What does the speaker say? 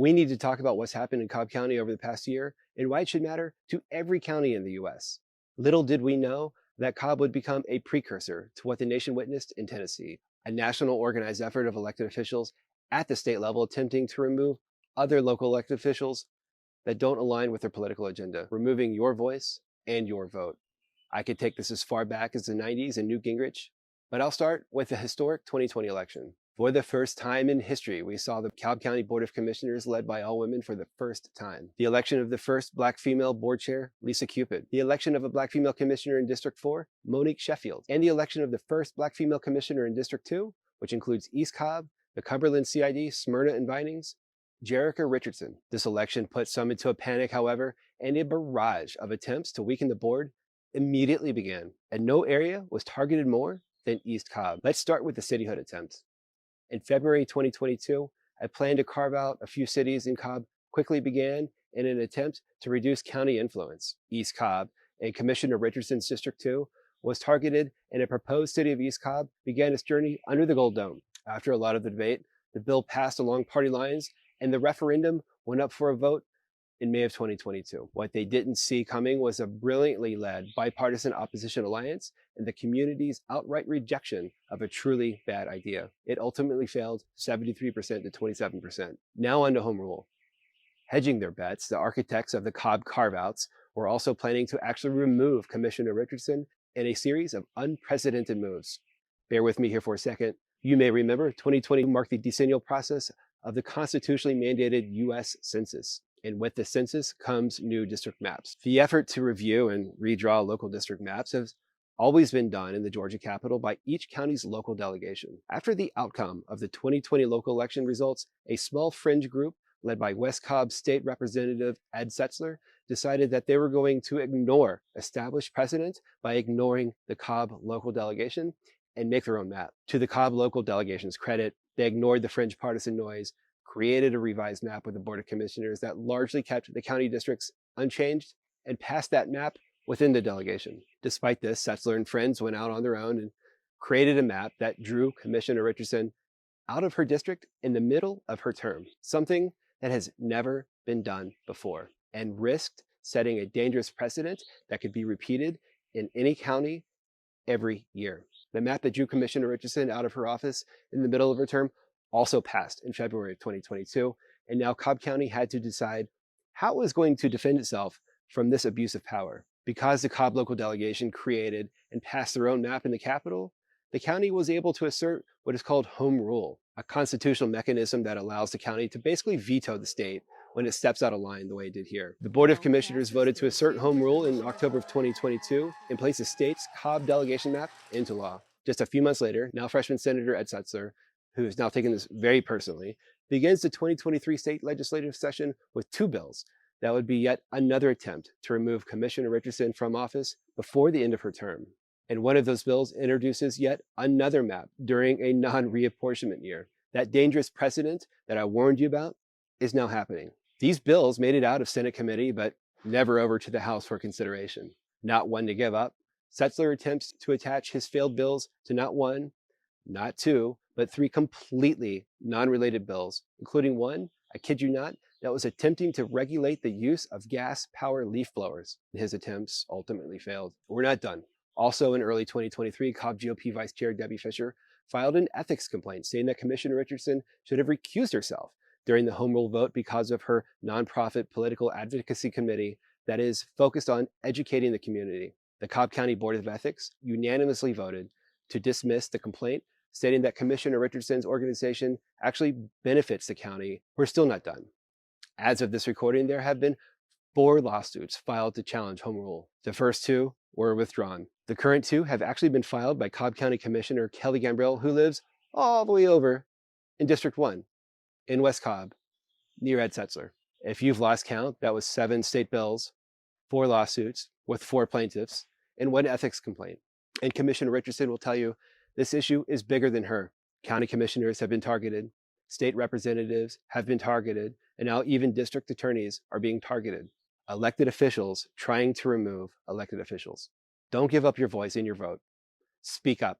We need to talk about what's happened in Cobb County over the past year and why it should matter to every county in the U.S. Little did we know that Cobb would become a precursor to what the nation witnessed in Tennessee, a national organized effort of elected officials at the state level attempting to remove other local elected officials that don't align with their political agenda, removing your voice and your vote. I could take this as far back as the 90s and Newt Gingrich, but I'll start with the historic 2020 election. For the first time in history, we saw the Cobb County Board of Commissioners led by all women for the first time. The election of the first Black female board chair, Lisa Cupid. The election of a Black female commissioner in District 4, Monique Sheffield. And the election of the first Black female commissioner in District 2, which includes East Cobb, the Cumberland CID, Smyrna and Vinings, Jerica Richardson. This election put some into a panic, however, and a barrage of attempts to weaken the board immediately began. And no area was targeted more than East Cobb. Let's start with the cityhood attempt. In February 2022, a plan to carve out a few cities in Cobb quickly began in an attempt to reduce county influence. East Cobb, and Commissioner Richardson's District 2, was targeted, and a proposed city of East Cobb began its journey under the Gold Dome. After a lot of the debate, the bill passed along party lines, and the referendum went up for a vote in May of 2022. What they didn't see coming was a brilliantly led bipartisan opposition alliance and the community's outright rejection of a truly bad idea. It ultimately failed 73% to 27%. Now on to home rule. Hedging their bets, the architects of the Cobb carve-outs were also planning to actually remove Commissioner Richardson in a series of unprecedented moves. Bear with me here for a second. You may remember 2020 marked the decennial process of the constitutionally mandated U.S. Census. And with the census comes new district maps. The effort to review and redraw local district maps has always been done in the Georgia Capitol by each county's local delegation. After the outcome of the 2020 local election results, a small fringe group led by West Cobb State Representative Ed Setzler decided that they were going to ignore established precedent by ignoring the Cobb local delegation and make their own map. To the Cobb local delegation's credit, they ignored the fringe partisan noise, created a revised map with the Board of Commissioners that largely kept the county districts unchanged, and passed that map within the delegation. Despite this, Setzler and friends went out on their own and created a map that drew Commissioner Richardson out of her district in the middle of her term, something that has never been done before, and risked setting a dangerous precedent that could be repeated in any county every year. The map that drew Commissioner Richardson out of her office in the middle of her term also passed in February of 2022, and now Cobb County had to decide how it was going to defend itself from this abuse of power. Because the Cobb local delegation created and passed their own map in the Capitol, the county was able to assert what is called home rule, a constitutional mechanism that allows the county to basically veto the state when it steps out of line the way it did here. The Board of Commissioners voted to assert home rule in October of 2022 and place the state's Cobb delegation map into law. Just a few months later, now freshman Senator Ed Setzler, who is now taking this very personally, begins the 2023 state legislative session with two bills that would be yet another attempt to remove Commissioner Richardson from office before the end of her term. And one of those bills introduces yet another map during a non-reapportionment year. That dangerous precedent that I warned you about is now happening. These bills made it out of Senate committee, but never over to the House for consideration. Not one to give up, Setzler attempts to attach his failed bills to not one, not two, but three completely non-related bills, including one, I kid you not, that was attempting to regulate the use of gas power leaf blowers. His attempts ultimately failed. We're not done. Also in early 2023, Cobb GOP Vice Chair Debbie Fisher filed an ethics complaint saying that Commissioner Richardson should have recused herself during the home rule vote because of her nonprofit political advocacy committee that is focused on educating the community. The Cobb County Board of Ethics unanimously voted to dismiss the complaint, stating that Commissioner Richardson's organization actually benefits the county. We're still not done. As of this recording, there have been 4 lawsuits filed to challenge home rule. The first 2 were withdrawn. The current 2 have actually been filed by Cobb County Commissioner Kelly Gambrell, who lives all the way over in District 1 in West Cobb, near Ed Setzler. If you've lost count, that was 7 state bills, 4 lawsuits with 4 plaintiffs, and 1 ethics complaint. And Commissioner Richardson will tell you this issue is bigger than her. County commissioners have been targeted, state representatives have been targeted, and now even district attorneys are being targeted. Elected officials trying to remove elected officials. Don't give up your voice and your vote. Speak up.